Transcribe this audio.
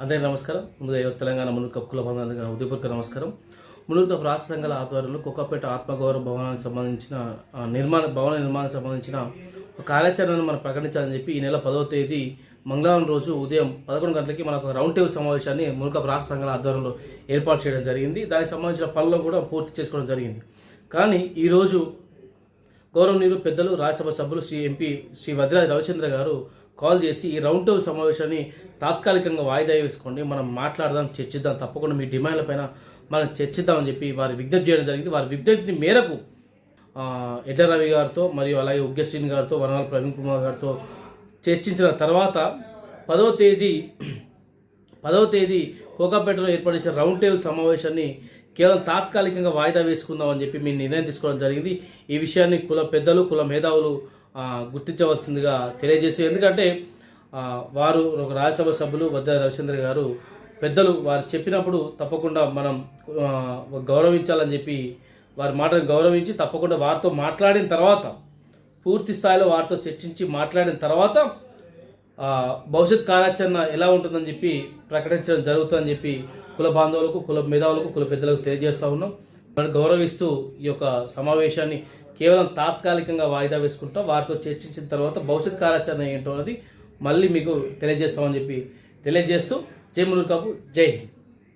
అందరికీ నమస్కారం. ముందుగా తెలంగాణ మున్నూరు కప్ కుల బంధువులందరికీ ఉదయపూర్వక నమస్కారం. మున్నూరు కప్ రాష్ట్ర సంఘాల ఆధ్వర్యంలో కోకాపేట ఆత్మగౌరవ భవనానికి సంబంధించిన భవన నిర్మాణానికి సంబంధించిన ఒక కార్యాచరణను మనం ప్రకటించాలని చెప్పి ఈ నెల 10వ తేదీ మంగళవారం రోజు ఉదయం 11 గంటలకి మనకు రౌండ్ టేబుల్ సమావేశాన్ని మున్నూరు కప్ రాష్ట్ర సంఘాల ఆధ్వర్యంలో ఏర్పాటు చేయడం జరిగింది. దానికి సంబంధించిన పనులను కూడా పూర్తి చేసుకోవడం జరిగింది. కానీ ఈరోజు గౌరవనీయులు పెద్దలు రాజ్యసభ సభ్యులు ఎంపీ శ్రీ వద్దిరాజు రవిచంద్ర గారు కాల్ చేసి ఈ రౌండ్ టేబుల్ సమావేశాన్ని తాత్కాలికంగా వాయిదా వేసుకోండి, మనం మాట్లాడదాం, చర్చిద్దాం, తప్పకుండా మీ డిమాండ్లపైన మనం చర్చిద్దామని చెప్పి వారి విజ్ఞప్తి చేయడం జరిగింది. వారి విజ్ఞప్తి మేరకు ఎడ్ల రవి గారితో మరియు అలాగే ఉగ్రశ్రీని గారితో వనవాల ప్రవీణ్ కుమార్ గారితో చర్చించిన తర్వాత 10వ తేదీ కోకాపేటలో ఏర్పాటు చేసిన రౌండ్ టేబుల్ సమావేశాన్ని కేవలం తాత్కాలికంగా వాయిదా వేసుకుందామని చెప్పి మేము నిర్ణయం తీసుకోవడం జరిగింది. ఈ విషయాన్ని కుల పెద్దలు కుల మేధావులు గుర్తించవలసిందిగా తెలియజేసి, ఎందుకంటే వారు ఒక రాజ్యసభ సభ్యులు వద్దిరాజు రవిచంద్ర గారు పెద్దలు వారు చెప్పినప్పుడు తప్పకుండా మనం గౌరవించాలని చెప్పి వారి మాటను గౌరవించి తప్పకుండా వారితో మాట్లాడిన తర్వాత పూర్తి స్థాయిలో వారితో చర్చించి మాట్లాడిన తర్వాత భవిష్యత్ కార్యాచరణ ఎలా ఉంటుందని చెప్పి ప్రకటించడం జరుగుతుందని చెప్పి కుల బాంధవులకు కుల మేధావులకు కుల పెద్దలకు తెలియజేస్తూ ఉన్నాం. మనం గౌరవిస్తూ ఈ యొక్క సమావేశాన్ని కేవలం తాత్కాలికంగా వాయిదా వేసుకుంటాం. వారితో చర్చించిన తర్వాత భవిష్యత్ కార్యాచరణ ఏంటో అనేది మళ్ళీ మీకు తెలియజేస్తామని చెప్పి తెలియజేస్తూ జై మున్నూరు కప్, జై హింద్.